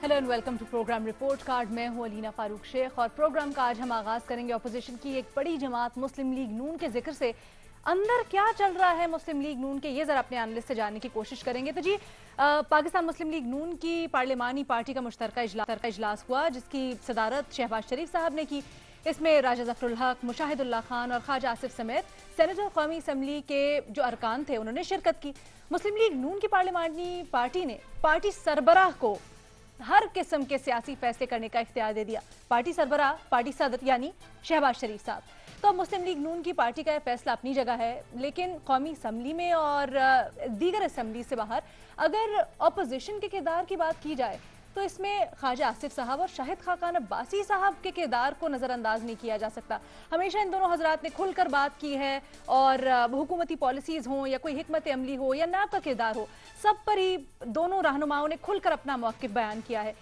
Hello and welcome to programme report card. मैं हूं अलीना फारूक शेख और प्रोग्राम का आज हम आगाज करेंगे अपोजिशन की एक बड़ी जमात मुस्लिम लीग नून के जिक्र से। अंदर क्या चल रहा है मुस्लिम लीग नून के, ये जरा अपने एनालिस्ट से जानने की कोशिश करेंगे। तो जी पाकिस्तान मुस्लिम लीग नून की पार्लिमानी पार्टी का मुश्तरका इजलास हुआ जिसकी सदारत शहबाज शरीफ साहब ने की। इसमें राजा जफरुल हक, मुशाहिदुल्लाह खान और ख्वाजा आसिफ समेत सेनेटर कौमी असम्बली के जो अरकान थे उन्होंने शिरकत की। मुस्लिम लीग नून की पार्लिमानी पार्टी ने पार्टी सरबराह को हर किस्म के सियासी फैसले करने का इख्तियार दे दिया। पार्टी सरबराह, पार्टी सदर यानी शहबाज शरीफ साहब। तो अब मुस्लिम लीग नून की पार्टी का यह फैसला अपनी जगह है, लेकिन कौमी असम्बली में और दीगर असम्बली से बाहर अगर अपोजिशन के किरदार की बात की जाए तो इसमें ख्वाजा आसिफ साहब और शाहिद खाकान अब्बासी साहब के किरदार को नज़रअंदाज नहीं किया जा सकता। हमेशा इन दोनों हजरात ने खुलकर बात की है और हुकूमती पॉलिसीज़ हों या कोई हिकमत अमली हो या नाब का किरदार हो, सब पर ही दोनों रहनुमाओं ने खुलकर अपना मौक़िफ़ बयान किया है।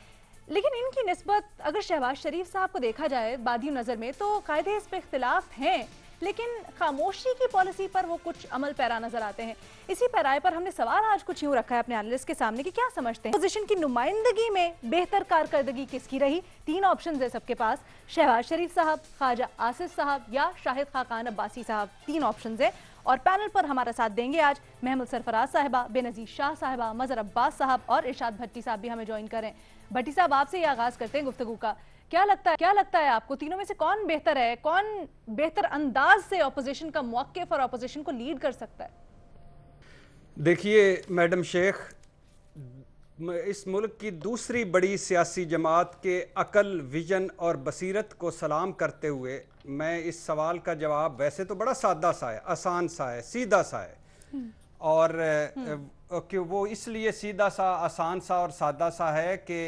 लेकिन इनकी निस्बत अगर शहबाज शरीफ साहब को देखा जाए बादी नज़र में तो कायदे इस पर इख्तिलाफ हैं, लेकिन खामोशी की पॉलिसी पर वो कुछ अमल पैरा नजर आते हैं। इसी पैराए पर हमने सवाल आज कुछ यूं रखा है अपने एनालिस्ट के सामने कि क्या समझते हैं अपोजिशन की नुमाइंदगी में बेहतर कारकर्दगी किसकी रही। तीन ऑप्शन है सबके पास, शहबाज शरीफ साहब, ख्वाजा आसिफ साहब या शाहिद खाकान अब्बासी साहब। तीन ऑप्शन है और पैनल पर हमारा साथ देंगे आज महमूद सरफराज साहिबा, बेनज़ीर शाह साहिबा, मज़हर अब्बास साहब और इरशाद भट्टी साहब भी हमें ज्वाइन करें। भट्टी साहब, आपसे ही आगाज करते हैं गुफ्तगू का। क्या लगता है आपको तीनों में से कौन बेहतर है, कौन बेहतर अंदाज से अपोजिशन का मौक़िफ़ और अपोजिशन को लीड कर सकता है? देखिए मैडम शेख, इस मुल्क की दूसरी बड़ी सियासी जमात के अकल, विजन और बसीरत को सलाम करते हुए मैं इस सवाल का जवाब, वैसे तो बड़ा सादा सा है, आसान सा है, सीधा सा है और कि वो इसलिए सीधा सा, आसान सा और सादा सा है कि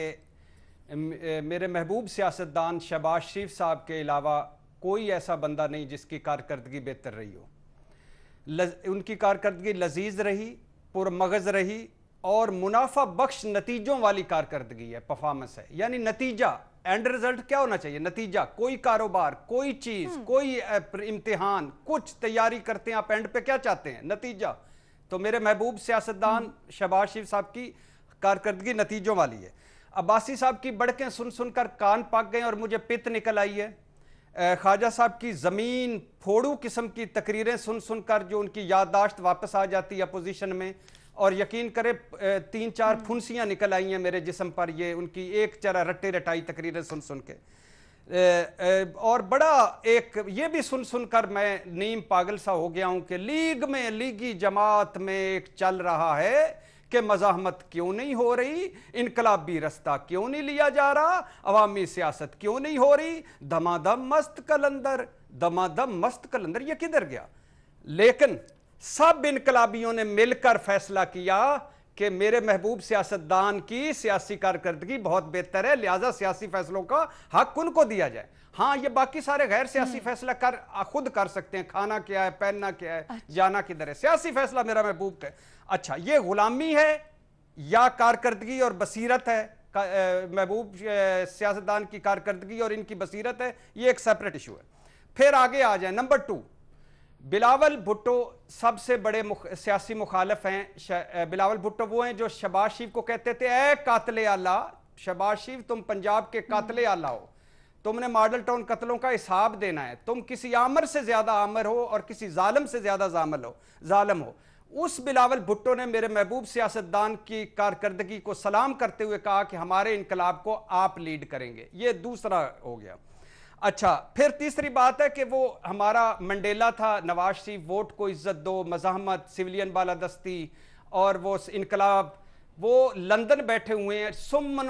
मेरे महबूब सियासतदान शहबाज शरीफ साहब के अलावा कोई ऐसा बंदा नहीं जिसकी कारकर्दगी बेहतर रही हो। उनकी कारकर्दगी लजीज रही, पुरमगज़ रही और मुनाफा बख्श नतीजों वाली कारकर्दगी है, परफॉर्मेंस है। यानी नतीजा, एंड रिजल्ट क्या होना चाहिए? नतीजा। कोई कारोबार, कोई चीज़, कोई इम्तिहान, कुछ तैयारी करते हैं आप, एंड पे क्या चाहते हैं? नतीजा। तो मेरे महबूब सियासतदान शहबाज शरीफ साहब की कारकर्दगी नतीजों वाली है। अब्बासी साहब की बड़कें सुन सुनकर कान पक गए और मुझे पित्त निकल आई है। ख्वाजा साहब की ज़मीन फोड़ू किस्म की तकरीरें सुन सुनकर जो उनकी याददाश्त वापस आ जाती है अपोजिशन में, और यकीन करे 3-4 फुंसियाँ निकल आई हैं मेरे जिस्म पर, ये उनकी एक चरा रट्टे रटाई तकरीरें सुन सुन के। और बड़ा एक ये भी सुन सुनकर मैं नीम पागल सा हो गया हूँ कि लीग में, लीगी जमात में एक चल रहा है कि मज़ाहमत क्यों नहीं हो रही, इनकलाबी रास्ता क्यों नहीं लिया जा रहा, अवामी सियासत क्यों नहीं हो रही, दमादम मस्त कलंदर, दमादम मस्त कलंदर, ये किधर गया? लेकिन सब इनकलाबियों ने मिलकर फैसला किया कि मेरे महबूब सियासतदान की सियासी कारकर्दगी बहुत बेहतर है, लिहाजा सियासी फैसलों का हक उनको दिया जाए। हाँ, ये बाकी सारे गैर सियासी फैसला खुद कर सकते हैं, खाना क्या है, पहनना क्या है, जाना किधर है, सियासी फैसला मेरा महबूब है। अच्छा, ये गुलामी है या कारकर्दगी और बसीरत है? महबूब सियासतदान की कारकर्दगी और इनकी बसीरत है, ये एक सेपरेट इशू है। फिर आगे आ जाए, नंबर 2, बिलावल भुट्टो सबसे बड़े सियासी मुखालिफ हैं। बिलावल भुट्टो वो हैं जो शहबाज शरीफ को कहते थे, ए कातले आला, शहबाज शरीफ तुम पंजाब के कातले आला हो, तुमने मॉडल टाउन कत्लों का हिसाब देना है, तुम किसी आमर से ज्यादा आमर हो और किसी जालिम से ज्यादा जालिम हो। उस बिलावल भुट्टो ने मेरे महबूब सियासतदान की कारकर्दगी को सलाम करते हुए कहा कि हमारे इनकलाब को आप लीड करेंगे। ये दूसरा हो गया। अच्छा, फिर तीसरी बात है कि वो हमारा मंडेला था, नवाज शरीफ वोट को इज्जत दो, मज़ाहमत, सिविलियन बालादस्ती और वो इनकलाब। वो लंदन बैठे हुए हैं, सुमन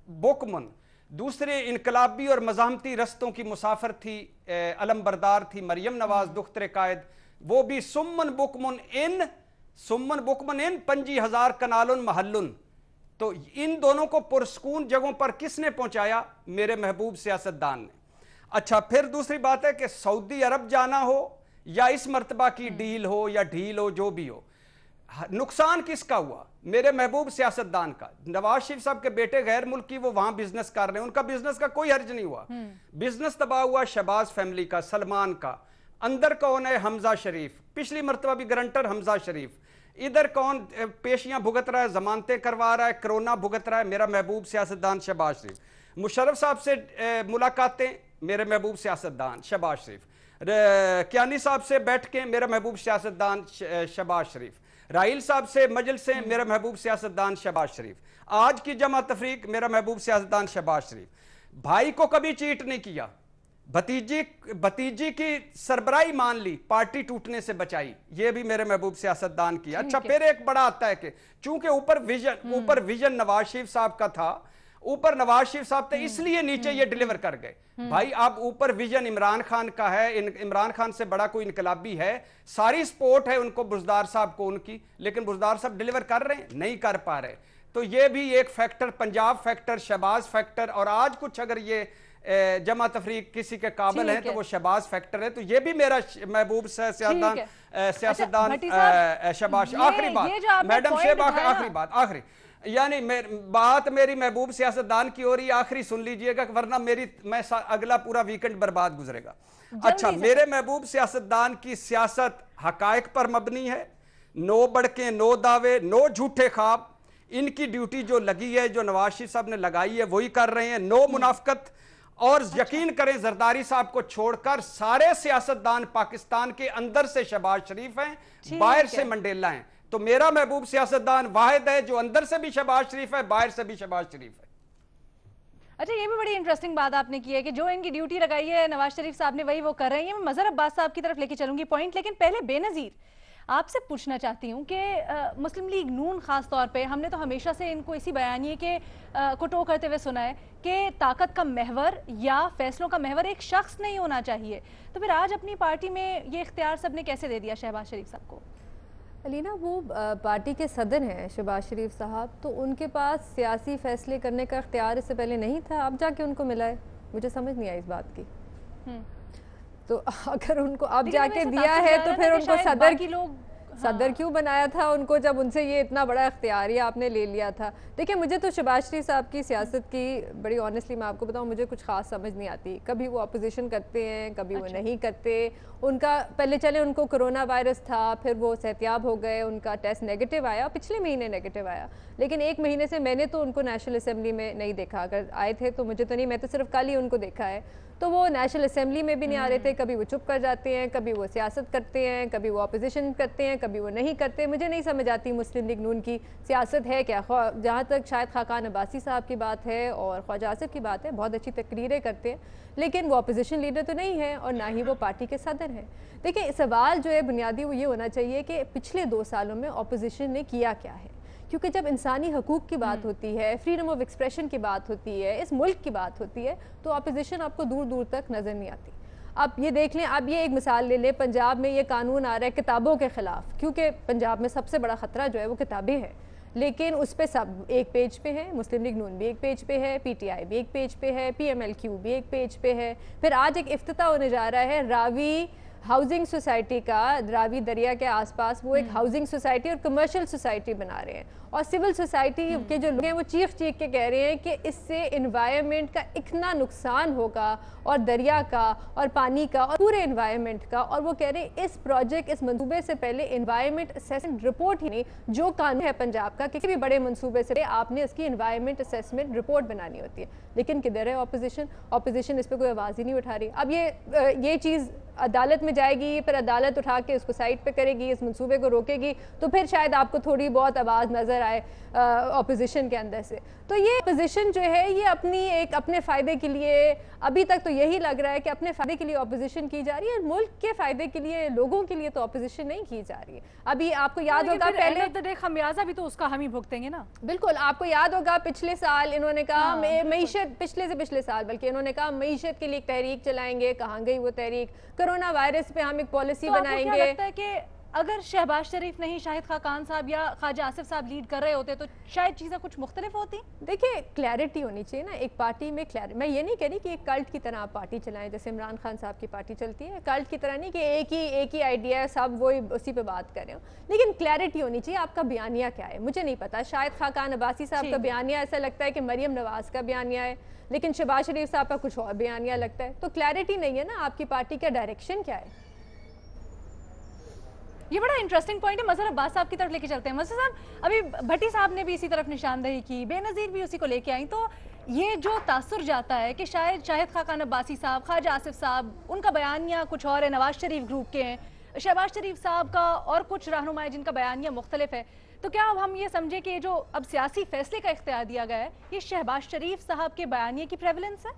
बुकमन दूसरे इनकलाबी और मज़ाहमती रस्तों की मुसाफिर थी, अलमबरदार थी मरियम नवाज दुख्तरे कायद, वो भी सुमन बुकमन इन 50,000 कनालुन महल्लुन। तो इन दोनों को पुरस्कून जगहों पर किसने पहुंचाया? मेरे महबूब सियासतदान ने। अच्छा, फिर दूसरी बात है कि सऊदी अरब जाना हो या इस मर्तबा की डील हो या ढील हो, जो भी हो, नुकसान किसका हुआ? मेरे महबूब सियासतदान का। नवाज शरीफ साहब के बेटे गैर मुल्की, वो वहां बिजनेस कर रहे हैं, उनका बिजनेस का कोई हर्ज नहीं हुआ। बिजनेस तबाह हुआ शहबाज फैमिली का, सलमान का। अंदर कौन है? हमजा शरीफ, पिछली मरतबा भी गारंटर हमजा शरीफ। ادھر کون پیشیاں بھگت رہا ہے, ضمانتیں کروا رہا ہے, کرونا بھگت رہا ہے؟ میرا محبوب سیاستدان شہباز شریف. مشرف صاحب سے ملاقاتیں, میرے محبوب سیاستدان شہباز شریف. کیانی صاحب سے بیٹھ کے, میرا محبوب سیاستدان شہباز شریف. رائل صاحب سے مجلسیں, میرا محبوب سیاستدان شہباز شریف. آج کی جمع تفریق, میرا محبوب سیاستدان شہباز شریف. بھائی کو کبھی چیٹ نہیں کیا, بھتیجی کی سربراہی مان لی, پارٹی ٹوٹنے سے بچائی, یہ بھی میرے محبوب سیاستدان کیا. اچھا پھر ایک بڑا آتا ہے کہ چونکہ اوپر ویژن نواز شریف صاحب کا تھا, اوپر نواز شریف صاحب تھے, اس لیے نیچے یہ ڈیلیور کر گئے. بھائی اب اوپر ویژن عمران خان کا ہے, عمران خان سے بڑا کوئی انقلابی ہے, ساری سپورٹ ہے ان کو بزدار صاحب کو ان کی, لیکن بزدار صاحب ڈیلیور کر رہے ہیں, نہیں کر پا رہے. تو یہ بھی ایک factor, Punjab factor, Shahbaz factor, اور آج کچھ اگر یہ جمع تفریق کسی کے قابل ہیں تو وہ شہباز فیکٹر ہے. تو یہ بھی میرا محبوب سیاستدان شہباز. آخری بات میڈم شہباز, آخری بات, یعنی بات میری محبوب سیاستدان کی ہو رہی, آخری سن لیجئے گا ورنہ میں اگلا پورا ویکنڈ برباد گزرے گا. اچھا, میرے محبوب سیاستدان کی سیاست حقائق پر مبنی ہے, نو بڑکیں, نو دعوے, نو جھوٹے خواب. ان کی ڈیوٹی جو لگی ہے, جو نواز شریف صاحب نے لگائی ہے, وہی کر رہے ہیں. نو منافقت, اور یقین کریں زرداری صاحب کو چھوڑ کر سارے سیاستدان پاکستان کے اندر سے شہباز شریف ہیں, باہر سے منڈیلا ہیں. تو میرا محبوب سیاستدان واحد ہے جو اندر سے بھی شہباز شریف ہے, باہر سے بھی شہباز شریف ہے. اچھا, یہ بھی بڑی انٹرسٹنگ بات آپ نے کی ہے کہ جو ان کی ڈیوٹی لگائی ہے نواز شریف صاحب نے, وہی وہ کر رہے ہیں. میں مظہر عباس صاحب کی طرف لے کے چلوں گی پوائنٹ, لیکن پہلے بے نظیر آپ سے پوچھنا چاہتی ہوں کہ مسلم لیگ نون خاص طور پہ, ہم نے تو ہمیشہ سے ان کو اسی بیانیے کے کوٹو کرتے ہوئے سنا ہے کہ طاقت کا محور یا فیصلوں کا محور ایک شخص نہیں ہونا چاہیے. تو پھر آج اپنی پارٹی میں یہ اختیار سب نے کیسے دے دیا شہباز شریف صاحب کو؟ علینا, وہ پارٹی کے صدر ہیں شہباز شریف صاحب, تو ان کے پاس سیاسی فیصلے کرنے کا اختیار اس سے پہلے نہیں تھا, اب جا کے ان کو ملا ہے. مجھے سمجھ نہیں آئی اس بات کی. تو اگر ان کو اب جا کے دیا ہے تو پھر ان کو صدر کیوں بنایا تھا ان کو, جب ان سے یہ اتنا بڑا اختیار ہی آپ نے لے لیا تھا؟ دیکھیں, مجھے تو شہباز شریف صاحب کی سیاست کی بڑی آنیسٹلی میں آپ کو بتاؤں, مجھے کچھ خاص سمجھ نہیں آتی. کبھی وہ اپوزیشن کرتے ہیں, کبھی وہ نہیں کرتے. ان کا پہلے چلے ان کو کرونا وائرس تھا, پھر وہ صحتیاب ہو گئے, ان کا ٹیسٹ نیگیٹو آیا, پچھلے مہینے نیگیٹو آیا, لیکن ایک مہینے سے میں نے تو ان کو نیشنل اسمبلی میں نہیں دیکھا. اگر آئے تھے تو مجھے تو نہیں, میں تو صرف کل ہی ان کو دیکھا ہے. تو وہ نیشنل اسمبلی میں بھی نہیں آ رہے تھے, کبھی وہ چپ کر جاتے ہیں, کبھی وہ سیاست کرتے ہیں, کبھی وہ اپوزیشن کرتے ہیں, کبھی وہ نہیں کرتے. مجھے نہیں سمجھ آتی مسلم لیگ نون کی سیاست ہے کیا. جہاں تک شاید خاقان عباسی صاحب کی بات ہے اور خواجہ آصف کی بات ہے, بہت اچھی تقریریں کرتے ہیں, لیکن وہ اپوزیشن لیڈر تو نہیں ہے اور نہ ہی وہ پارٹی کے صدر ہیں. دیکھیں, سوال جو ہے بنیادی وہ یہ ہونا چاہیے کہ پچھلے 2 سالوں میں اپوزیشن نے کیا کیا ہے. کیونکہ جب انسانی حقوق کی بات ہوتی ہے, فریڈم آف ایکسپریشن کی بات ہوتی ہے, اس ملک کی بات ہوتی ہے, تو اپوزیشن آپ کو دور دور تک نظر نہیں آتی. آپ یہ دیکھ لیں, اب یہ ایک مثال لے لیں, پنجاب میں یہ قانون آ رہا ہے کتابوں کے خلاف, کیونکہ پنجاب میں سب سے بڑا خطرہ جو ہے وہ کتابیں ہیں, لیکن اس پہ سب ایک پیج پہ ہیں. مسلم لیگ نون بھی ایک پیج پہ ہے, پی ٹی آئی بھی ایک پیج پہ ہے, پی ایم ایل کیو بھی ایک پیج پہ ہے. پھر آج ایک افتتاح ہونے جا رہا ہے راوی ہاؤسنگ سوسائٹی کا, راوی دریا کے آس پاس وہ ایک ہاؤسنگ سوسائٹی اور کمرشل سوسائٹی بنا رہے ہیں, اور سول سوسائٹی کے جو لوگ ہیں وہ چیخ کے کہہ رہے ہیں کہ اس سے انوائرمنٹ کا اتنا نقصان ہوگا, اور دریا کا اور پانی کا اور پورے انوائرمنٹ کا. اور وہ کہہ رہے ہیں اس پروجیکٹ, اس منصوبے سے پہلے انوائرمنٹ اسیسمنٹ رپورٹ ہی نہیں, جو قانون ہے پنجاب کا کسی بھی بڑے منصوبے سے آپ نے اس کی انوائرمنٹ اسیسمنٹ رپورٹ بنانی ہوتی ہے. لیکن کدھر ہے اپوزیشن اس پہ کوئی آواز ہی نہیں اٹھا رہی. اب یہ چیز عدالت میں جائے گی, پھر عدالت اٹھا کے اس کو سائٹ پہ کرے گی, اس منصوبے کو روکے گی, تو پھر شاید آپ کو تھوڑی بہت آواز نظر آئے اپوزیشن کے اندر سے. تو یہ اپوزیشن جو ہے یہ اپنے فائدے کے لیے, ابھی تک تو یہی لگ رہا ہے کہ اپنے فائدے کے لیے اپوزیشن کی جا رہی ہے, ملک کے فائدے کے لیے, لوگوں کے لیے تو اپوزیشن نہیں کی جا رہی ہے. ابھی آپ کو یاد ہوگا پہلے خمیازہ بھی تو اس کا ہم ہی بھگتیں گے نا. بالکل, آپ کو یاد ہوگا پچھلے سال انہوں نے کہا معیشت, پچھلے سال بلکہ انہوں نے کہا معیشت کے لیے ایک تحریک چلائیں گے. کہاں گئی وہ تحریک؟ کرونا وائرس پہ ہم ایک پالیسی بنائیں گے. کیا لگتا ہے کہ اگر شہباز شریف نہیں, شاہد خاقان صاحب یا خواجہ آصف صاحب لیڈ کر رہے ہوتے تو شاید چیزیں کچھ مختلف ہوتی؟ دیکھیں, کلیئرٹی ہونی چاہیے نا ایک پارٹی میں. میں یہ نہیں کہہ رہی کہ ایک کلٹ کی طرح آپ پارٹی چلائیں, جیسے عمران خان صاحب کی پارٹی چلتی ہے. کلٹ کی طرح نہیں کہ ایک ہی آئیڈیا ہے, سب وہی اسی پہ بات کر رہے ہوں, لیکن کلیئرٹی ہونی چاہیے آپ کا بیانیہ کیا ہے. مجھے نہیں پتا, شاید خاقان عباسی صاحب کا بیانیہ ایسا لگتا ہے کہ مریم نواز کا بیانیہ ہے, لیکن شہباز شریف صاحب کا کچھ اور بیانیہ لگتا ہے. تو کلیئرٹی نہیں ہے نا آپ کی پارٹی کا ڈائریکشن کیا ہے. ये बड़ा इंटरेस्टिंग पॉइंट है। मजहर अब्बास साहब की तरफ लेके चलते हैं। मजहर साहब, अभी भट्टी साहब ने भी इसी तरफ निशानदेही की, बेनज़ीर भी उसी को लेके आई, तो ये जो तासुर जाता है कि शायद शाहिद खाकान अब्बासी साहब, ख्वाजा आसिफ साहब, उनका बयानिया कुछ और है, नवाज शरीफ ग्रुप के हैं, शहबाज शरीफ साहब का और कुछ रहनुमाएं जिनका बयानिया मुख्तलिफ है, तो क्या अब हम ये समझे कि जो अब सियासी फैसले का इख्तियार दिया गया है ये शहबाज शरीफ साहब के बयानिए की प्रेवलेंस है?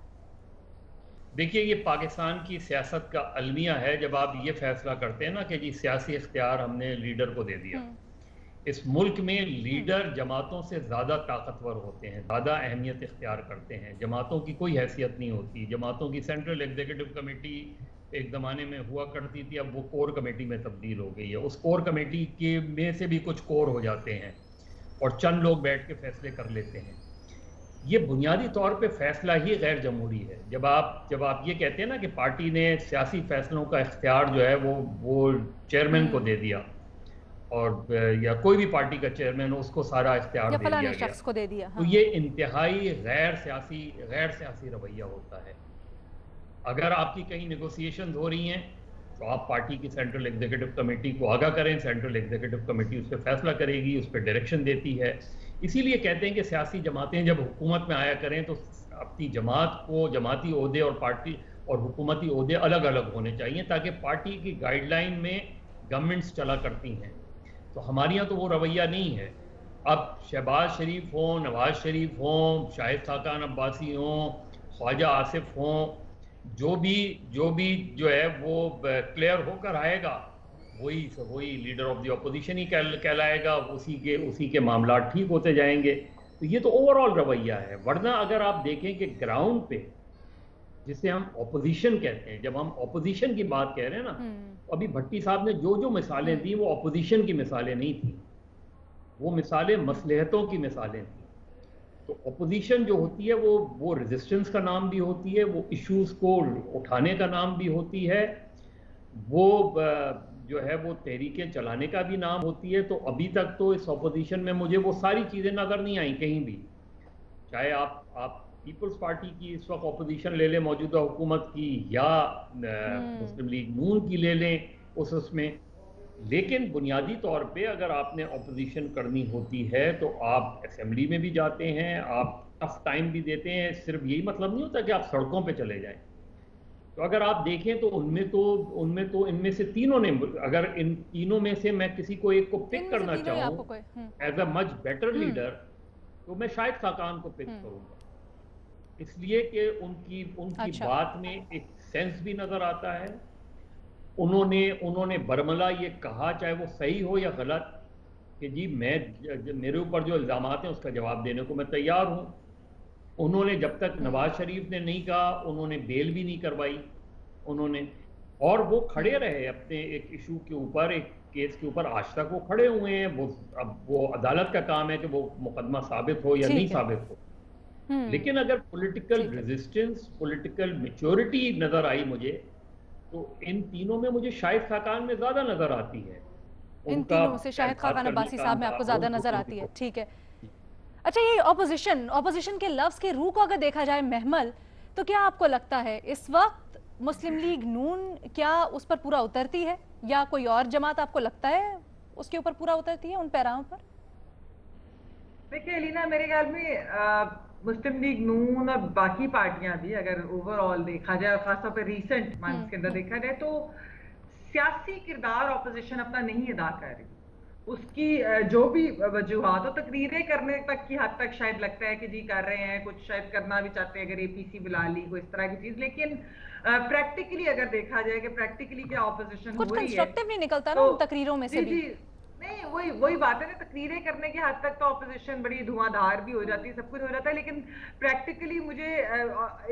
देखिए, ये पाकिस्तान की सियासत का अलमिया है जब आप ये फैसला करते हैं ना कि जी सियासी इख्तियार हमने लीडर को दे दिया। इस मुल्क में लीडर जमातों से ज़्यादा ताकतवर होते हैं, ज़्यादा अहमियत इख्तियार करते हैं। जमातों की कोई हैसियत नहीं होती। जमातों की सेंट्रल एग्जीक्यूटिव कमेटी एक ज़माने में हुआ करती थी, अब वो कोर कमेटी में तब्दील हो गई है। उस कोर कमेटी के में से भी कुछ कोर हो जाते हैं और चंद लोग बैठ के फैसले कर लेते हैं। ये बुनियादी तौर पे फैसला ही गैर जमहूरी है। जब आप ये कहते हैं ना कि पार्टी ने सियासी फैसलों का इख्तियार जो है वो चेयरमैन को दे दिया, और या कोई भी पार्टी का चेयरमैन उसको सारा इख्तियार दे दिया गया, शख्स को दे दिया, तो ये इंतहाई गैर सियासी रवैया होता है। अगर आपकी कहीं नेगोशिएशन हो रही हैं तो आप पार्टी की सेंट्रल एग्जीक्यूटिव कमेटी को आगाह करें, सेंट्रल एग्जीक्यूटिव कमेटी उस पर फैसला करेगी, उस पर डायरेक्शन देती है। इसीलिए कहते हैं कि सियासी जमातें जब हुकूमत में आया करें तो अपनी जमात को जमाती ओहदे और पार्टी और हुकूमती ओहदे अलग अलग होने चाहिए, ताकि पार्टी की गाइडलाइन में गवर्नमेंट्स चला करती हैं। तो हमारे यहाँ तो वो रवैया नहीं है। अब शहबाज शरीफ हों, नवाज शरीफ हों, शाहिद खाकान अब्बासी हों, ख्वाजा आसिफ हों, जो भी जो है वो क्लियर होकर आएगा वही लीडर ऑफ द अपोजिशन ही कहलाएगा, उसी के मामला ठीक होते जाएंगे। तो ये तो ओवरऑल रवैया है। वरना अगर आप देखें कि ग्राउंड पे जिसे हम अपोजिशन कहते हैं, जब हम अपोजिशन की बात कह रहे हैं ना, अभी भट्टी साहब ने जो मिसालें दी वो अपोजिशन की मिसालें नहीं थी, वो मिसालें मसलहतों की मिसालें थी। तो अपोजिशन जो होती है वो रेजिस्टेंस का नाम भी होती है, वो इश्यूज को उठाने का नाम भी होती है, वो जो है वो तहरीकें चलाने का भी नाम होती है। तो अभी तक तो इस अपोजिशन में मुझे वो सारी चीज़ें नज़र नहीं आई कहीं भी। चाहे आप पीपल्स पार्टी की इस वक्त अपोजिशन ले लें मौजूदा हुकूमत की, या मुस्लिम लीग नून की ले लें उसमें, लेकिन बुनियादी तौर पे अगर आपने अपोजिशन करनी होती है तो आप असेंबली में भी जाते हैं, आप टफ टाइम भी देते हैं। सिर्फ यही मतलब नहीं होता कि आप सड़कों पे चले जाएं। तो अगर आप देखें तो उनमें तो इनमें से तीनों ने, अगर इन तीनों में से मैं किसी को एक को पिक करना चाहूँ as a much better leader, तो मैं शाहिद खाकान को पिक करूंगा, इसलिए कि उनकी बात में एक सेंस भी नजर आता है। उन्होंने बरमला ये कहा, चाहे वो सही हो या गलत, कि जी मेरे ऊपर जो इल्जामात हैं उसका जवाब देने को मैं तैयार हूं। उन्होंने जब तक नवाज शरीफ ने नहीं कहा, उन्होंने बेल भी नहीं करवाई उन्होंने, और वो खड़े रहे अपने एक इशू के ऊपर, एक केस के ऊपर आज तक वो खड़े हुए हैं। अब वो अदालत का काम है कि वो मुकदमा साबित हो या नहीं साबित हो। लेकिन अगर पॉलिटिकल रेजिस्टेंस, पॉलिटिकल मैच्योरिटी नजर आई मुझे, तो इन तीनों में मुझे शाहिद खाकान में ज्यादा नजर आती है। इन तीनों से शाहिद खाकान अब्बासी साहब में आपको ज्यादा नजर आती है, ठीक है। अच्छा, ये ऑपोजिशन के लफ्ज के रूह को अगर देखा जाए महमल, तो क्या आपको लगता है इस वक्त मुस्लिम लीग नून क्या उस पर पूरा उतरती है, या कोई और जमात आपको लगता है उसके ऊपर पूरा उतरती है, उन पैराओं पर? देखिए एलिना, मेरे ख्याल में मुस्लिम लीग नून और बाकी पार्टियां भी अगर ओवरऑल देखा जाए, और खासतौर पर रीसेंट मंथ्स के अंदर देखा जाए, तो सियासी किरदार ऑपोजिशन अपना नहीं अदा कर रही। उसकी जो भी वजूहात हो, तकरीरें करने तक की हद तक शायद लगता है कि जी कर रहे हैं, कुछ शायद करना भी चाहते हैं, अगर एपीसी बुला ली, कोई इस तरह की चीज। लेकिन प्रैक्टिकली अगर देखा जाए कि प्रैक्टिकली क्या ऑपोजिशन हो रही है, कुछ कंस्ट्रक्टिव नहीं निकलता ना उन तकरीरों में से भी। नहीं, वही बात है ना, तकरीरें करने की हद तक तो ऑपोजिशन बड़ी धुआंधार भी हो जाती है, सब कुछ हो जाता है, लेकिन प्रैक्टिकली मुझे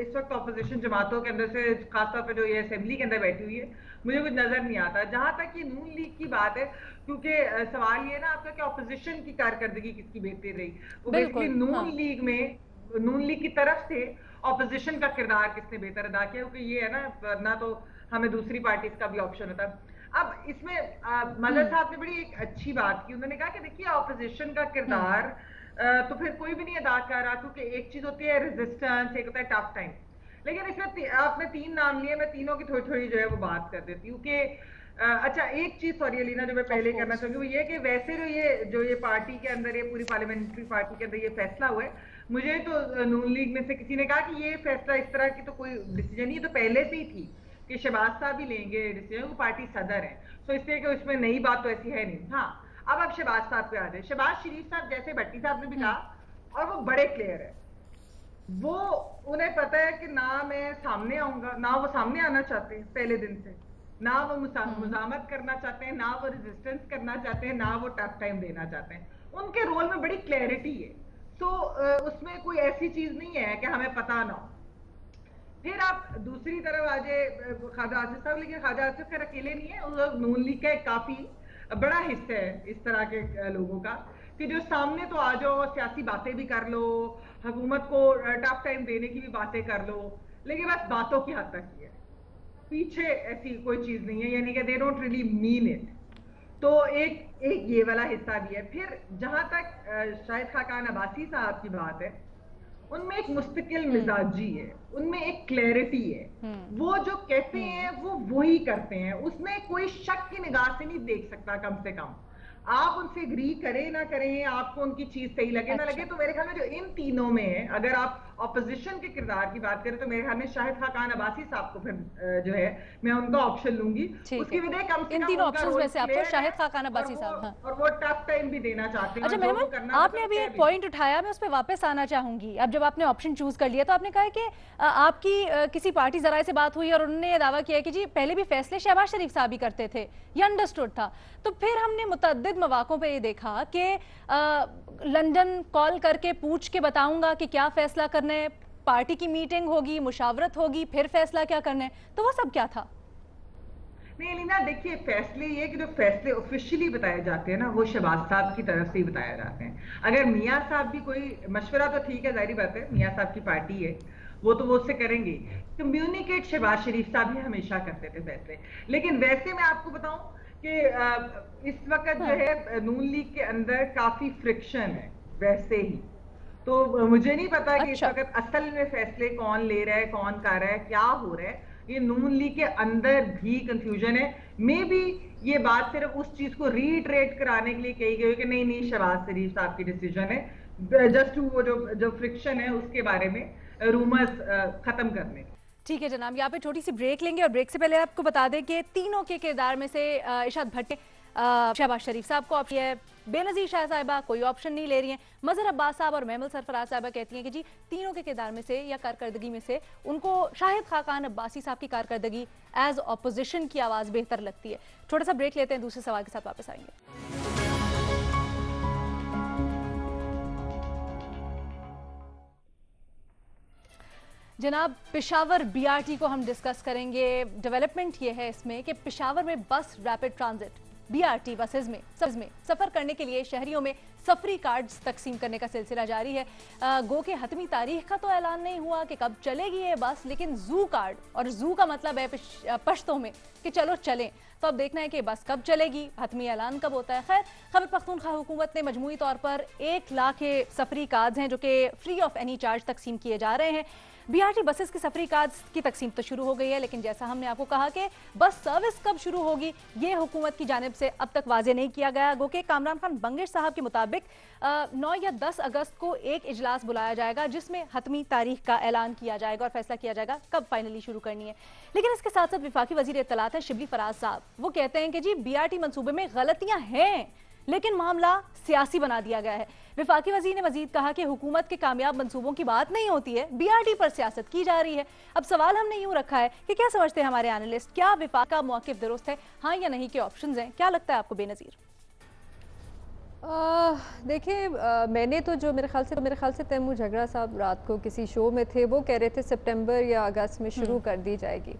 इस वक्त ऑपोजिशन जमातों के अंदर से, खासतौर पर जो ये असेंबली के अंदर बैठी हुई है, मुझे कुछ नजर नहीं आता। जहां तक ये नून लीग की बात है, क्योंकि सवाल ये ना आपका कि ऑपोजिशन की कारकर्दगी किसकी बेहतर रही, वो बेसिकली नून लीग में, नून लीग की तरफ से ऑपोजिशन का किरदार किसने बेहतर अदा किया, क्योंकि ये है ना, वरना तो हमें दूसरी पार्टीज का भी ऑप्शन होता। अब इसमें मदर साहब ने बड़ी एक अच्छी बात की, उन्होंने कहा कि देखिए ऑपोजिशन का किरदार तो फिर कोई भी नहीं अदा कर रहा, क्योंकि एक चीज होती है रेजिस्टेंस, एक होता है टफ टाइम। लेकिन इसमें आपने 3 नाम लिए, मैं तीनों की थोड़ी थोड़ी जो है वो बात कर देती हूँ कि अच्छा एक चीज सॉरी अलीना जो मैं पहले करना चाहूंगी वो ये कि वैसे जो ये पार्टी के अंदर ये पूरी पार्लियामेंट्री पार्टी के अंदर ये फैसला हुआ है, मुझे तो नून लीग में से किसी ने कहा कि ये फैसला इस तरह की तो कोई डिसीजन नहीं, तो पहले से ही थी कि शहबाज साहब ही लेंगे डिसीजन, वो पार्टी सदर है, तो इसलिए कि उसमें नई बात तो ऐसी है नहीं। हाँ अब आप शहबाज साहब पे आ जाए। शहबाज शरीफ साहब जैसे भट्टी साहब ने भी कहा, और वो बड़े क्लियर है, वो उन्हें पता है कि ना मैं सामने आऊंगा, ना वो सामने आना चाहते हैं पहले दिन से, ना वो मुजामत करना चाहते हैं, ना वो रेजिस्टेंस करना चाहते हैं, ना वो टफ टाइम देना चाहते हैं। उनके रोल में बड़ी क्लैरिटी है, तो उसमें कोई ऐसी चीज नहीं है कि हमें पता ना हो। फिर आप दूसरी तरफ आ जाए ख्वाजा आसिफ साहब, लेकिन ख्वाजा आसिफ खैर अकेले नहीं है, नून लीग का एक काफी बड़ा हिस्सा है इस तरह के लोगों का कि जो सामने तो आ जाओ, सियासी बातें भी कर लो, हुकूमत को टफ टाइम देने की भी बातें कर लो, लेकिन बस बातों की हद तक ही है, पीछे ऐसी कोई चीज नहीं है, यानी कि they don't really mean it. तो एक ये वाला हिस्सा भी है। फिर जहां तक शाहिद खाकान अब्बासी साहब की बात है, उनमें एक मुस्तकिल मिजाजी है, उनमें एक क्लैरिटी है, वो जो कहते हैं वो वही करते हैं, उसमें कोई शक की निगाह से नहीं देख सकता। कम से कम आप उनसे एग्री करें ना करें, आपको उनकी चीज सही लगे ना लगे, तो मेरे ख्याल में जो इन तीनों में है, अगर आप ऑपोजिशन के किरदार की बात करें तो मेरे ख्याल में शाहिद खाकान अब्बासी साहब को फिर जो है मैं उनका ऑप्शन लूंगी। उसकी वजह कम से इन तीनों ऑप्शंस में से आपको शाहिद खाकान अब्बासी साहब, और वो टफ टाइम भी देना चाहते हैं। अच्छा मेहमान, आपने अभी एक पॉइंट उठाया, मैं उस पर वापस आना चाहूंगी। अब जब आपने ऑप्शन चूज कर लिया तो आपने कहा कि आपकी किसी पार्टी जराए से बात हुई और उन्होंने दावा किया कि जी पहले भी फैसले शहबाज शरीफ साहब ही करते थे, ये अंडरस्टूड था। तो फिर हमने मुतअद्दिद मौक़ों पे ये देखा कि लंदन कॉल करके पूछ के बताऊंगा कि क्या फैसला करना है, पार्टी की मीटिंग होगी, मुशावरत होगी, फिर फैसला क्या करना है, तो वो सब क्या था? नहीं लीना, देखिए फैसले ये कि जो फैसले ऑफिशियली बताए जाते हैं ना, वो शहबाज साहब की तरफ से ही बताए जाते हैं। अगर मियाँ साहब भी कोई मशवरा, तो ठीक है, जाहिर बात है मियाँ साहब की पार्टी है, वो तो वो उससे करेंगे, कम्युनिकेट शहबाज शरीफ साहब ही हमेशा करते थे फैसले। लेकिन वैसे मैं आपको बताऊं कि इस वक्त जो है नून लीग के अंदर काफी फ्रिक्शन है वैसे ही, तो मुझे नहीं पता कि इस वक्त असल में फैसले कौन ले रहा है, कौन कर रहा है, क्या हो रहा है। ये नून लीग के अंदर भी कंफ्यूजन है। मे बी ये बात सिर्फ उस चीज को रीट्रेट कराने के लिए कही गई कि नहीं नहीं शहबाज शरीफ साहब की डिसीजन है, जस्ट टू वो जो फ्रिक्शन है उसके बारे में रूमर्स खत्म करने। ठीक है जनाब, यहाँ पे छोटी सी ब्रेक लेंगे और ब्रेक से पहले आपको बता दें कि तीनों के किरदार में से इरशाद भट्टी शहबाज शरीफ साहब को ऑप्शन है, बेनज़ीर शाह साहिबा कोई ऑप्शन नहीं ले रही हैं, मज़हर अब्बास साहब और महमल सरफराज साहिबा कहती हैं कि जी तीनों के किरदार में से या कारकर्दगी में से उनको शाहिद खाकान अब्बासी साहब की कारकर्दगी एज ऑपोजिशन की आवाज़ बेहतर लगती है। थोड़ा सा ब्रेक लेते हैं, दूसरे सवाल के साथ वापस आएंगे। जनाब, पेशावर बीआरटी को हम डिस्कस करेंगे। डेवलपमेंट ये है इसमें कि पेशावर में बस रैपिड ट्रांजिट बीआरटी बसेज में सफ़र करने के लिए शहरियों में सफरी कार्ड्स तकसीम करने का सिलसिला जारी है। गो के हतमी तारीख का तो ऐलान नहीं हुआ कि कब चलेगी ये बस, लेकिन जू कार्ड, और जू का मतलब है पश्तों में कि चलो चलें, तो अब देखना है कि बस कब चलेगी, हतमी ऐलान कब होता है। खैर, खैबर पख्तूनख्वा हुकूमत ने मजमूई तौर पर 1 लाख सफरी कार्ड्स हैं जो कि फ्री ऑफ एनी चार्ज तकसीम किए जा रहे हैं। बीआरटी बसेस की सफरी कार्ड्स की तकसीम तो शुरू हो गई है, लेकिन जैसा हमने आपको कहा कि बस सर्विस कब शुरू होगी ये हुकूमत की जानिब से अब तक वाजे नहीं किया गया। गो के कामरान खान बंगिश साहब के मुताबिक 9 या 10 अगस्त को एक इजलास बुलाया जाएगा जिसमें हतमी तारीख का ऐलान किया जाएगा और फैसला किया जाएगा कब फाइनली शुरू करनी है। लेकिन इसके साथ साथ विफाकी वजीर इत्तलात हैं शिबली फराज साहब, वो कहते हैं कि जी बीआरटी मंसूबे में गलतियां हैं लेकिन मामला सियासी बना दिया गया है। विफाकी वजीर ने मजीद कहा कि हुकूमत के कामयाब मंसूबों की बात नहीं होती है, बीआरटी पर सियासत की जा रही है। अब सवाल हमने यूं रखा है कि क्या समझते हैं हमारे एनालिस्ट, क्या विफाक का मौक़िफ़ दुरुस्त है, हाँ या नहीं के ऑप्शंस हैं, क्या लगता है आपको बेनज़ीर? देखिए, मैंने तो जो मेरे ख्याल से तैमूर झगड़ा साहब रात को किसी शो में थे, वो कह रहे थे सितंबर या अगस्त में शुरू कर दी जाएगी।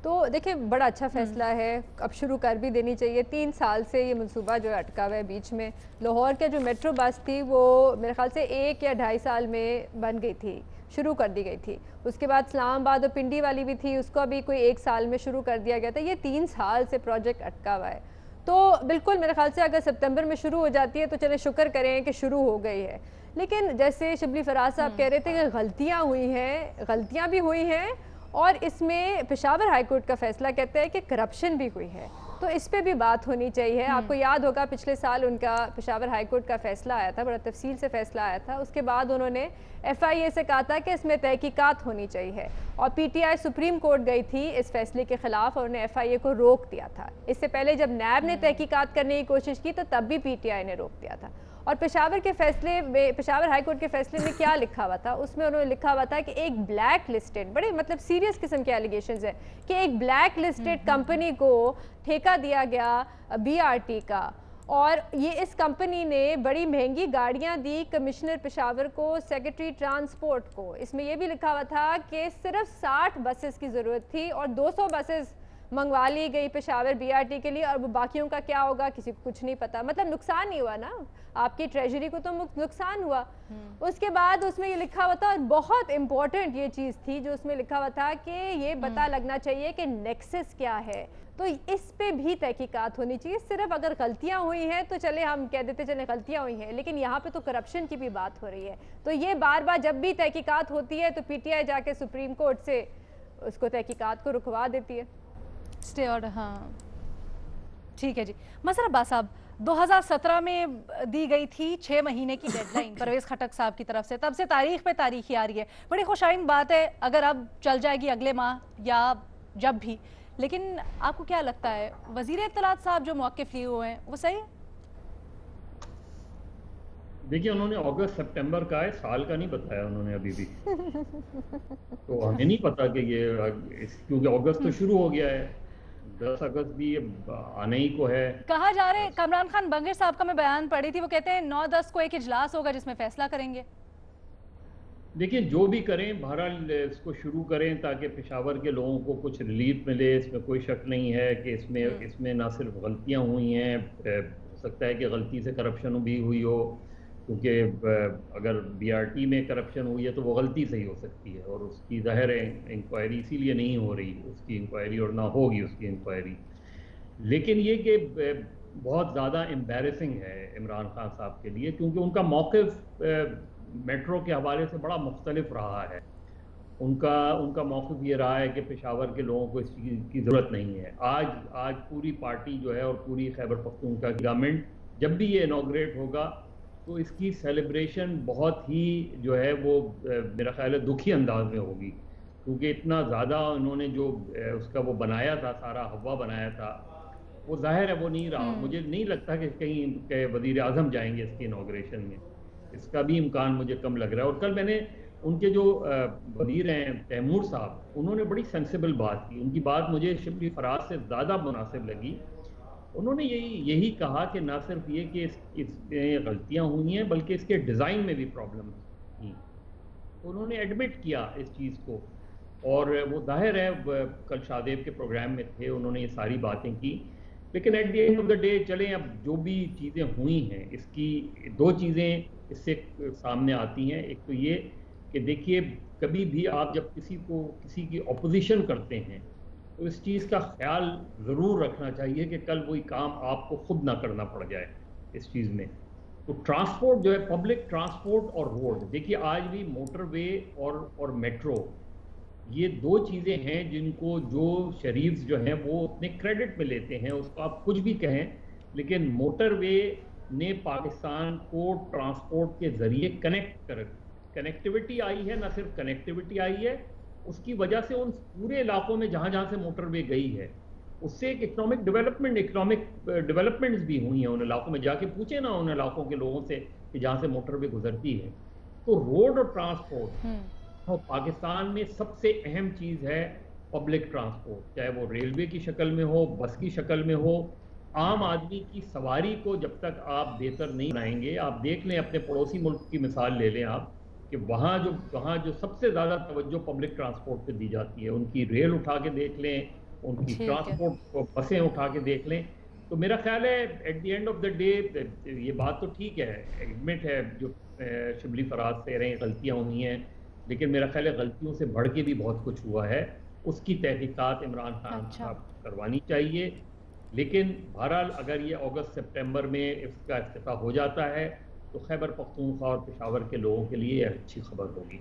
तो देखिए बड़ा अच्छा फैसला है, अब शुरू कर भी देनी चाहिए। 3 साल से ये मंसूबा जो है अटका हुआ है बीच में। लाहौर के जो मेट्रो बस थी वो मेरे ख्याल से 1 या 2.5 साल में बन गई थी, शुरू कर दी गई थी। उसके बाद इस्लामाबाद और पिंडी वाली भी थी, उसको भी कोई 1 साल में शुरू कर दिया गया था। ये 3 साल से प्रोजेक्ट अटका हुआ है। तो बिल्कुल मेरे ख्याल से अगर सितंबर में शुरू हो जाती है तो चले शुक्र करें कि शुरू हो गई है। लेकिन जैसे शिबली फराज साहब कह रहे थे कि गलतियाँ हुई हैं, गलतियाँ भी हुई हैं और इसमें पेशावर हाई कोर्ट का फैसला कहता है कि करप्शन भी हुई है। تو اس پہ بھی بات ہونی چاہیے. آپ کو یاد ہوگا پچھلے سال ان کا پشاور ہائی کورٹ کا فیصلہ آیا تھا, بڑا تفصیل سے فیصلہ آیا تھا. اس کے بعد انہوں نے ایف آئی اے سے کہا تھا کہ اس میں تحقیقات ہونی چاہیے, اور P T I supreme court گئی تھی اس فیصلے کے خلاف اور انہوں نے ایف آئی اے کو روک دیا تھا. اس سے پہلے جب نیب نے تحقیقات کرنے کی کوشش کی تو تب بھی پی ٹی آئی نے روک دیا تھا. اور پشاور کے فیصلے میں, پشاور ہائی کورٹ کے فیصلے میں کیا لکھا ہوا تھا, اس میں انہوں نے لکھا ہوا تھا کہ ایک بلیک لسٹڈ, بڑے مطلب سیریس قسم کے ایلیگیشنز ہیں کہ ایک بلیک لسٹڈ کمپنی کو ٹھیکہ دیا گیا بی آر ٹی کا, اور یہ اس کمپنی نے بڑی مہنگی گاڑیاں دی کمشنر پشاور کو, سیکرٹری ٹرانسپورٹ کو. اس میں یہ بھی لکھا ہوا تھا کہ صرف 60 بسز کی ضرورت تھی اور 200 بسز منگوا لی گئی پشاور بی آر ٹی کے لیے, اور وہ باقیوں کا کیا ہوگا کسی کو کچھ نہیں پتا. مطلب نقصان نہیں ہوا نا, آپ کی ٹریجری کو تو نقصان ہوا. اس کے بعد اس میں یہ لکھا ہوا تھا, اور بہت امپورٹنٹ یہ چیز تھی جو اس میں لکھا ہوا تھا کہ یہ پتہ لگنا چاہیے کہ نیکسس کیا ہے. تو اس پہ بھی تحقیقات ہونی چاہیے. صرف اگر غلطیاں ہوئی ہیں تو چلے ہم کہہ دیتے چلے غلطیاں ہوئی ہیں, لیکن یہاں پہ تو کرپشن کی بھی بات ہو رہی ہے. تو یہ بار بار جب بھی تحقیقات ہوتی ہے تو پی ٹی آئی جا کے سپریم کورٹ سے اس کو تحقیقات کو رکوا دیتی ہے. اسٹے آرڈر, ہاں ٹھیک ہے جی. مظہر عباس صاحب, 2017 میں دی گئی تھی 6 مہینے کی ڈیڈ لائن پرویز خٹک صاحب کی طرف سے, تب سے تاریخ پہ تاریخ ہی آ رہی ہے. بڑی خوشائن بات ہے اگر اب چل جائے گی اگلے ماہ یا جب بھی, لیکن آپ کو کیا لگتا ہے وزیر اطلاعات صاحب جو موقف لیے ہوئے ہیں وہ صحیح ہے؟ دیکھیے انہوں نے اگست سپٹمبر کا ہے, سال کا نہیں بتایا انہوں نے ابھی بھی. تو ہمیں نہیں پتا کہ یہ, کیونکہ اگست تو شروع ہو گیا ہے, 10 اگست بھی آنے ہی کو ہے. کہا جا رہے کامران خان بنگیر صاحب کا میں بیان پڑھی تھی, وہ کہتے ہیں 9-10 کو ایک اجلاس ہوگا جس میں فیصلہ کریں گے. دیکھیں جو بھی کریں بہرحال اس کو شروع کریں تاکہ پشاور کے لوگوں کو کچھ ریلیف ملے. اس میں کوئی شک نہیں ہے کہ اس میں نہ صرف غلطیاں ہوئی ہیں, ہو سکتا ہے کہ غلطی سے کرپشن بھی ہوئی ہو, کیونکہ اگر بی آر ٹی میں کرپشن ہوئی ہے تو وہ غلطی سے ہی ہو سکتی ہے, اور اس کی ظاہر ہے انکوائری اسی لیے نہیں ہو رہی اس کی انکوائری, اور نہ ہوگی اس کی انکوائری. لیکن یہ کہ بہت زیادہ امبیرسنگ ہے عمران خان صاحب کے لیے, کیونکہ ان کا موقف میٹرو کے حوالے سے بڑا مختلف رہا ہے. ان کا موقف یہ رہا ہے کہ پشاور کے لوگوں کو اس چیز کی ضرورت نہیں ہے. آج پوری پارٹی جو ہے اور پوری خیبر پختونخوا کی گورنمنٹ جب بھی یہ انوگریٹ ہوگا تو اس کی سیلیبریشن بہت ہی جو ہے وہ میرا خیال ہے دکھی انداز میں ہوگی, کیونکہ اتنا زیادہ انہوں نے جو اس کا وہ بنایا تھا, سارا ہوا بنایا تھا, وہ ظاہر ہے وہ نہیں رہا. مجھے نہیں لگتا کہ کہیں وزیر اعظم جائیں گے اس کی انوگریشن میں, اس کا بھی امکان مجھے کم لگ رہا ہے. اور کل میں نے ان کے جو وزیر ہیں تیمور صاحب, انہوں نے بڑی سینسیبل بات کی. ان کی بات مجھے شبلی فراز سے زیادہ مناسب لگی. انہوں نے یہی کہا کہ نہ صرف یہ کہ اس میں غلطیاں ہوئی ہیں بلکہ اس کے ڈیزائن میں بھی پرابلم تھیں. انہوں نے ایڈمٹ کیا اس چیز کو, اور وہ ظاہر ہے کل شادیب کے پروگرام میں تھے, انہوں نے یہ ساری باتیں کی. لیکن at the end of the day چلیں, اب جو بھی چیزیں ہوئی ہیں اس کی 2 چیزیں اس سے سامنے آتی ہیں. ایک تو یہ کہ دیکھیے کبھی بھی آپ جب کسی کی اپوزیشن کرتے ہیں تو اس چیز کا خیال ضرور رکھنا چاہیے کہ کل وہی کام آپ کو خود نہ کرنا پڑ جائے اس چیز میں. تو ٹرانسپورٹ جو ہے, پبلک ٹرانسپورٹ اور روڈ, دیکھیے آج بھی موٹر وے اور میٹرو, یہ 2 چیزیں ہیں جن کو جو شریفز جو ہیں وہ اپنے کریڈٹ میں لیتے ہیں. اس کو آپ کچھ بھی کہیں, لیکن موٹر وے نے پاکستان کو ٹرانسپورٹ کے ذریعے کنیکٹیوٹی آئی ہے. نہ صرف کنیکٹیوٹی آئی ہے, اس کی وجہ سے ان پورے علاقوں میں جہاں جہاں سے موٹر وے گئی ہے اس سے ایک اکنامک ڈیولپمنٹس بھی ہوئی ہیں ان علاقوں میں. جا کے پوچھیں نا ان علاقوں کے لوگوں سے کہ جہاں سے موٹر وے گزرتی ہے. تو روڈ اور ٹرانسپورٹ پاکستان میں سب سے اہم چیز ہے پبلک ٹرانسپورٹ, چاہے وہ ریلوے کی شکل میں ہو, بس کی شکل میں ہو. عام آدمی کی سواری کو جب تک آپ بہتر نہیں بنائیں گے, آپ دیکھ لیں اپنے پڑوسی ملک کی مثال لے لیں آپ, کہ وہاں جو سب سے زیادہ توجہ پبلک ٹرانسپورٹ پہ دی جاتی ہے, ان کی ریل اٹھا کے دیکھ لیں, ان کی ٹرانسپورٹ بسیں اٹھا کے دیکھ لیں. تو میرا خیال ہے at the end of the day یہ بات تو ٹھیک ہے, ایڈمٹ ہے جو شبلی فراز سے رہے غلطیاں ہوئی ہیں, لیکن میرا خیال ہے غلطیوں سے بڑھ کے بھی بہت کچھ ہوا ہے. اس کی تحقیقات عمران خان صاحب کروانی چاہیے. لیکن بہرحال اگر یہ اگست سپٹمبر میں اس کا افتتاح ہو جاتا ہے تو خیبر پختونخوا اور پشاور کے لوگوں کے لیے اچھی خبر ہوگی.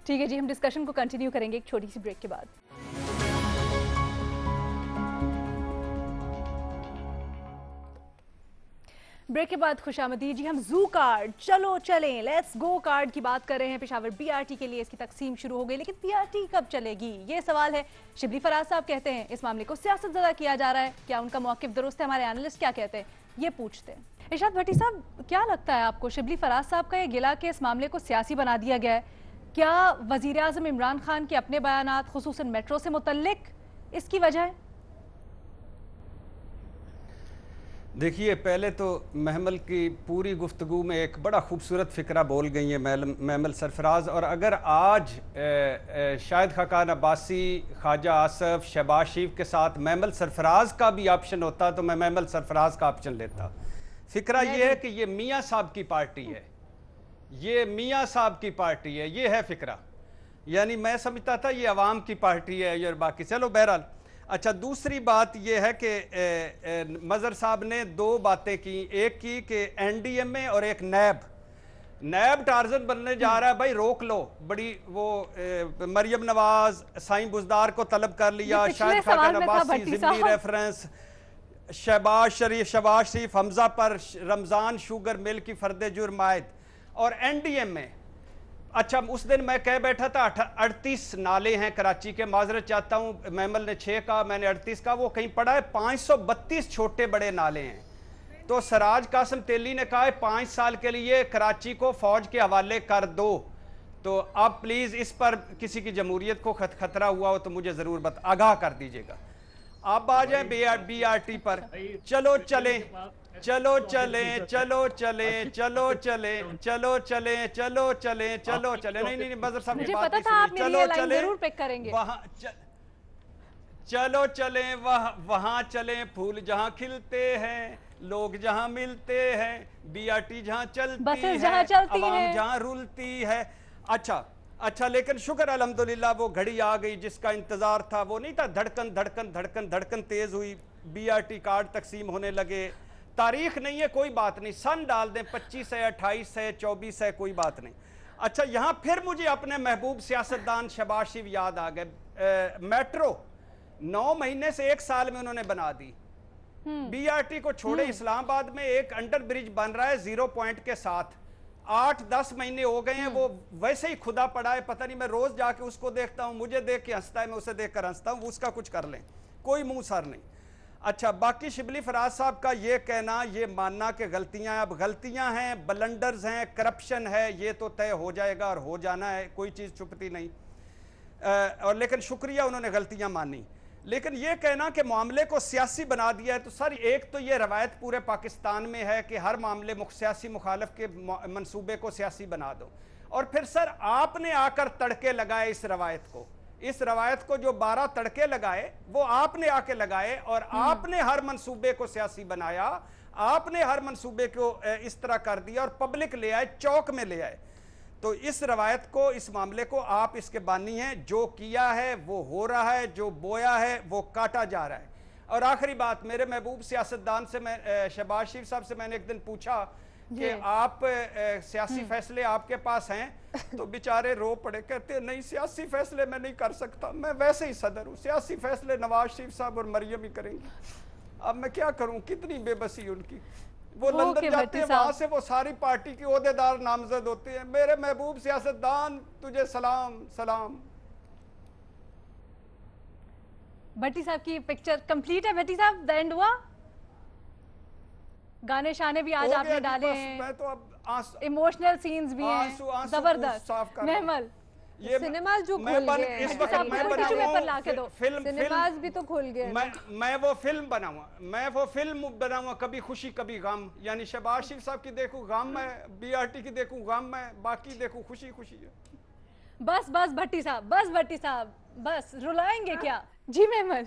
ٹھیک ہے جی, ہم ڈسکشن کو کنٹینیو کریں گے ایک چھوٹی سی بریک کے بعد. ब्रेक के बाद खुशामदीद जी। हम जू कार्ड, चलो चलें, लेट्स गो कार्ड की बात कर रहे हैं। पेशावर बीआरटी के लिए इसकी तकसीम शुरू हो गई, लेकिन बीआरटी कब चलेगी, ये सवाल है। शिबली फराज साहब कहते हैं इस मामले को सियासत ज़दा किया जा रहा है, क्या उनका मौक़िफ़ दुरुस्त है? हमारे एनालिस्ट क्या कहते हैं, ये पूछते हैं। इरशाद भट्टी साहब, क्या लगता है आपको, शिबली फराज साहब का ये गिला कि इस मामले को सियासी बना दिया गया है, क्या वज़ीर आज़म इमरान खान के अपने बयानात खुसूसन मेट्रो से मुतल्लिक इसकी वजह है? देखिए, पहले तो महमल की पूरी गुफ्तगू में एक बड़ा खूबसूरत फ़िक्रा बोल गई है महमल सरफराज। और अगर आज शाहिद खाकान अब्बासी, ख्वाजा आसफ, शहबाज शरीफ के साथ महमल सरफराज का भी ऑप्शन होता तो मैं महमल सरफराज का ऑप्शन लेता। फ़िक्रा ये है कि ये मियाँ साहब की पार्टी है, ये मियाँ साहब की पार्टी है, ये है फ़िक्रा। यानी मैं समझता था ये अवाम की पार्टी है और बाकी, चलो बहरहाल। अच्छा, दूसरी बात यह है कि मज़हर साहब ने दो बातें की, एक की कि एनडीएमए और एक नैब टार्जन बनने जा रहा है, भाई रोक लो। बड़ी वो मरियम नवाज, साईं बुजदार को तलब कर लिया, शाहिद खाकान अब्बासी, ज़िमनी रेफरेंस, शहबाज शरीफ हमजा पर रमज़ान शुगर मिल की फर्द जुर्म आयद, और एनडीएमए। अच्छा, उस दिन मैं कह बैठा था 38 नाले हैं कराची के, माजरत चाहता हूँ, महमल ने 6 का, मैंने 38 का, वो कहीं पड़ा है 532 छोटे बड़े नाले हैं। तो सराज कासिम तेली ने कहा है 5 साल के लिए कराची को फौज के हवाले कर दो। तो आप प्लीज़ इस पर किसी की जमहूरियत को खतरा हुआ हो तो मुझे ज़रूर आगाह कर दीजिएगा। आप आ जाए बीआरटी पर। चलो चले, चलो चले, चलो चले, चलो चले, चलो चले, चलो चले, चलो चले। नहीं, मज़हर साहब मुझे पता था आप मेरी ये लाइन जरूर पिक करेंगे। वहाँ चलो चले, वहाँ चले, फूल जहाँ खिलते हैं, लोग जहाँ मिलते हैं, बीआरटी जहाँ चलती है, जहाँ चलती है, जहाँ रुलती है। अच्छा, लेकिन शुक्र अल्हम्दुलिल्लाह वो घड़ी आ गई जिसका इंतजार था। वो नहीं था धड़कन धड़कन धड़कन धड़कन तेज हुई, बीआरटी कार्ड तकसीम होने लगे। तारीख नहीं है, कोई बात नहीं, सन डाल दें, 25 है, 28 है, 24 है, कोई बात नहीं। अच्छा, यहाँ फिर मुझे अपने महबूब सियासतदान शहबाज शरीफ याद आ गए। मेट्रो 9 महीने से 1 साल में उन्होंने बना दी। बीआरटी को छोड़े, इस्लामाबाद में एक अंडर ब्रिज बन रहा है 0 पॉइंट के साथ, 8-10 महीने हो गए हैं, वो वैसे ही खुदा पड़ा है। पता नहीं, मैं रोज जाके उसको देखता हूँ, मुझे देख के हंसता है, मैं उसे देख कर हंसता हूँ, उसका कुछ कर लें, कोई मुंह सर नहीं। अच्छा, बाकी शिबली फराज साहब का ये कहना, ये मानना कि गलतियां, अब गलतियां हैं, ब्लंडर्स हैं, करप्शन है, ये तो तय हो जाएगा और हो जाना है, कोई चीज़ छुपती नहीं। और लेकिन शुक्रिया उन्होंने गलतियां मानी। लेकिन ये कहना कि मामले को सियासी बना दिया है, तो सर एक तो ये रवायत पूरे पाकिस्तान में है कि हर मामले सियासी मुखालिफ के मंसूबे को सियासी बना दो, और फिर सर आपने आकर तड़के लगाए इस रवायत को जो 12 तड़के लगाए वो आपने आके लगाए, और आपने हर मंसूबे को सियासी बनाया, आपने हर मंसूबे को इस तरह कर दिया और पब्लिक ले आए, चौक में ले आए। तो इस रवायत को, इस मामले को आप इसके बानी हैं। जो किया है वो हो रहा है, जो बोया है वो काटा जा रहा है। और आखिरी बात, मेरे महबूब सियासतदान से, मैं शहबाज शरीफ साहब से मैंने एक दिन पूछा कि आप सियासी फैसले आपके पास हैं, तो बेचारे रो पड़े, कहते नहीं सियासी फैसले मैं नहीं कर सकता, मैं वैसे ही सदर हूँ, सियासी फैसले नवाज शरीफ साहब और मरियम ही करेंगी। अब मैं क्या करूँ, कितनी बेबसी उनकी। वो लंदन जाते हैं, वहां से वो सारी पार्टी के ओहदेदार नामजद होते हैं। मेरे महबूब सियासतदान, तुझे सलाम सलाम। भट्टी साहब की पिक्चर कंप्लीट है। भट्टी साहब, द एंड हुआ, गाने शाने भी आज आपने डाले हैं, मैं तो अब इमोशनल सीन्स भी हैं, जबरदस्त। महमल, ये सिनेमाज जो खुल गए, इस वक्त मैं बनाऊंगा सिनेमाज भी तो खुल गए। मैं वो फिल्म बनाऊंगा, कभी खुशी कभी गम। यानी शहबाज शरीफ साहब की देखूं गम है, बीआरटी की देखूं गम है, बाकी देखूं खुशी खुशी है। बस भट्टी साहब, बस रुलाएंगे क्या जी? महमल,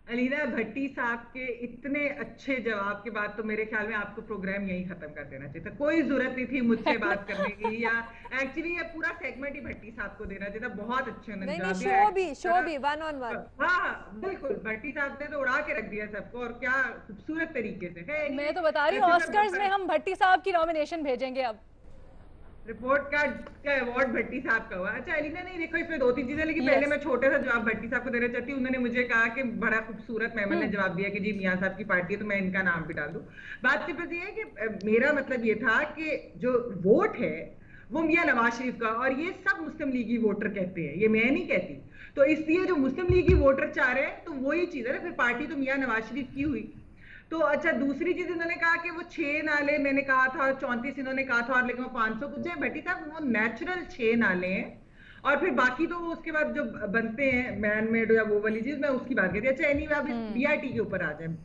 अलीना भट्टी साहब के इतने अच्छे जवाब के बाद तो मेरे ख्याल में आपको प्रोग्राम यहीं खत्म कर देना चाहिए था। कोई जरूरत नहीं थी मुझसे बात करने की, या एक्चुअली ये पूरा सेगमेंट ही भट्टी साहब को देना चाहिए था। बहुत अच्छे उन्होंने जवाब दिया। शो भी 1-on-1। हाँ बिल्कुल, भट्टी साहब ने तो उड़ा के रख दिया सबको, और क्या खूबसूरत तरीके से है। मैं तो बता रही हूँ, ऑस्कर्स में हम भट्टी साहब की नॉमिनेशन भेजेंगे अब। रिपोर्ट कार्ड का अवार्ड भट्टी साहब का हुआ। अच्छा अलीना, नहीं देखो इसमें 2-3 चीजें, लेकिन पहले मैं छोटा सा जवाब भट्टी साहब को देना चाहती हूँ। उन्होंने मुझे कहा कि बड़ा खूबसूरत मेमन ने जवाब दिया कि जी मियां साहब की पार्टी है, तो मैं इनका नाम भी डाल दूं। बात सिर्फ ये है कि मेरा मतलब ये था कि जो वोट है वो मियां नवाज शरीफ का, और ये सब मुस्लिम लीगी वोटर कहते हैं, ये मैं नहीं कहती। तो इसलिए जो मुस्लिम लीगी वोटर चाह रहे हैं तो वही चीज है ना, फिर पार्टी तो मियां नवाज शरीफ की हुई। तो अच्छा दूसरी चीज इन्होंने कहा कि वो 6 नाले मैंने कहा था, 34 इन्होंने कहा था, और लेकिन वो 500 कुछ है। भट्टी साहब वो नेचुरल 6 नाले हैं, और फिर बाकी तो उसके बाद जो बनते हैं मैन मेड या वो वाली चीज, मैं उसकी बात करती। अच्छा एनीवे आप बीआरटी के ऊपर आ जाए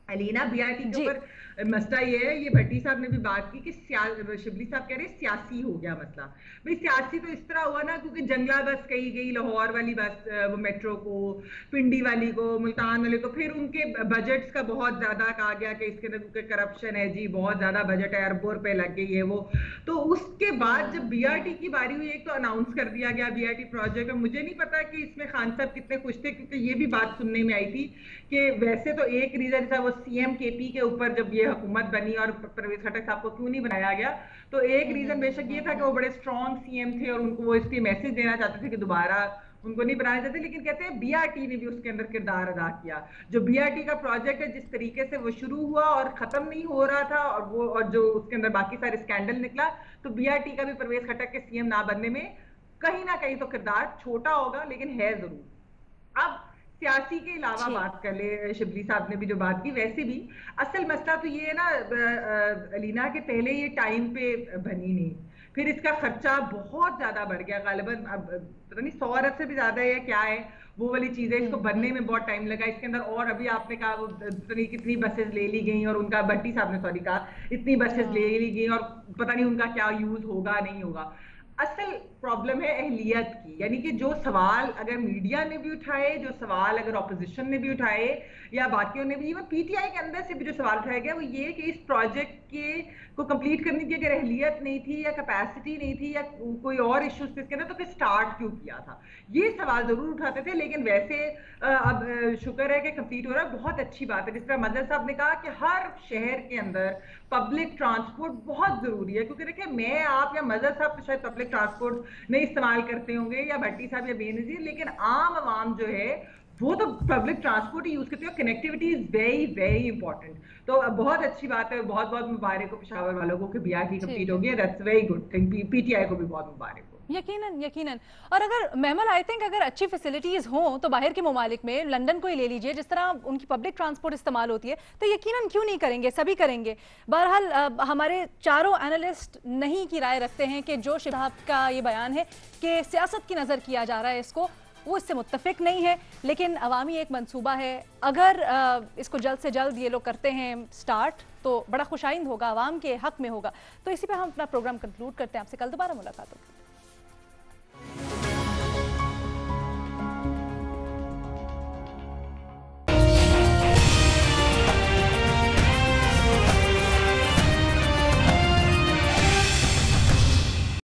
अलीना। बीआरटी के ऊपर मसला ये है, ये भट्टी साहब ने भी बात की कि शिबली साहब कह रहे सियासी हो गया मसला। भाई सियासी तो इस तरह हुआ ना, क्योंकि जंगला बस कही गई, लाहौर वाली बस वो मेट्रो को, पिंडी वाली को, मुल्तान वाले को, फिर उनके बजट्स का बहुत ज्यादा कहा गया कि इसके अंदर क्योंकि करप्शन है जी, बहुत ज्यादा बजट है, अरबों रुपए लग गई है वो। तो उसके बाद जब बीआरटी की बारी हुई, एक तो अनाउंस कर दिया गया बीआरटी प्रोजेक्ट, और मुझे नहीं पता कि इसमें खान साहब कितने खुश थे, क्योंकि ये भी बात सुनने में आई थी कि वैसे तो एक रीजन था वो सीएम केपी के ऊपर जब ये हुकूमत बनी और परवेज खट्टर साहब को क्यों नहीं बनाया गया, तो एक रीजन बेशक ये था कि वो बड़े स्ट्रॉन्ग सीएम थे और उनको वो इसलिए मैसेज देना चाहते थे कि दोबारा उनको नहीं बनाया जाते। लेकिन कहते हैं बीआरटी ने भी उसके अंदर किरदार अदा किया। जो बीआरटी का प्रोजेक्ट है, जिस तरीके से वो शुरू हुआ और खत्म नहीं हो रहा था, और जो उसके अंदर बाकी सारे स्कैंडल निकला, तो बीआरटी का भी परवेज खट्टर के सीएम ना बनने में कहीं ना कहीं तो किरदार छोटा होगा, लेकिन है जरूर। अब सियासी के अलावा बात कर ले, शिबली साहब ने भी जो बात की, वैसे भी असल मसला तो ये है ना अलीना, के पहले ये टाइम पे बनी नहीं, फिर इसका खर्चा बहुत ज्यादा बढ़ गया, गालिबन अब पता नहीं 100 अरब से भी ज्यादा है क्या है वो वाली चीज है। इसको बनने में बहुत टाइम लगा इसके अंदर, और अभी आपने कहा वो कितनी बसेस ले ली गई, और उनका भट्टी साहब ने सॉरी कहा इतनी बसेस ले ली गई, और पता नहीं उनका क्या यूज होगा नहीं होगा। असल प्रॉब्लम है अहलियत की, यानी कि जो सवाल अगर मीडिया ने भी उठाए, जो सवाल अगर ऑपोजिशन ने भी उठाए, या बाकियों ने भी, इवन पीटीआई के अंदर से भी जो सवाल उठाया गया, वो ये कि इस प्रोजेक्ट को कंप्लीट करने की अगर अहलियत नहीं थी या कैपेसिटी नहीं थी या कोई और इश्यूज थे इसके अंदर, तो फिर स्टार्ट क्यों किया था, ये सवाल जरूर उठाते थे। लेकिन वैसे अब शुक्र है कि कंप्लीट हो रहा है, बहुत अच्छी बात है। जिस तरह मदर साहब ने कहा कि हर शहर के अंदर पब्लिक ट्रांसपोर्ट बहुत जरूरी है, क्योंकि देखिए मैं आप या मदर साहब तो शायद पब्लिक ट्रांसपोर्ट नहीं इस्तेमाल करते होंगे, या भट्टी साहब या बेनजीर, लेकिन आम आवाम जो है वो तो पब्लिक ट्रांसपोर्ट ही यूज करते हो। Connectivity is very very important. तो बहुत अच्छी बात है, बहुत बहुत मुबारक हो पेशावर वालों को कि बीआरटी कंप्लीट हो गई, that's very good thing. PTI को भी बहुत मुबारक हो। यकीनन यकीनन। और अगर महमल आई थिंक अगर अच्छी फैसिलिटीज़ हों तो बाहर के ममालिक में, लंदन को ही ले लीजिए, जिस तरह उनकी पब्लिक ट्रांसपोर्ट इस्तेमाल होती है, तो यकीनन क्यों नहीं करेंगे, सभी करेंगे। बहरहाल हमारे चारों एनालिस्ट नहीं की राय रखते हैं कि जो शिबली साहब का ये बयान है कि सियासत की नज़र किया जा रहा है इसको, वो इससे मुत्तफिक नहीं है, लेकिन अवामी एक मंसूबा है। अगर इसको जल्द से जल्द ये लोग करते हैं स्टार्ट, तो बड़ा खुशाइंद होगा, अवाम के हक में होगा। तो इसी पे हम अपना प्रोग्राम कंक्लूड करते हैं। आपसे कल दोबारा मुलाकात होगी।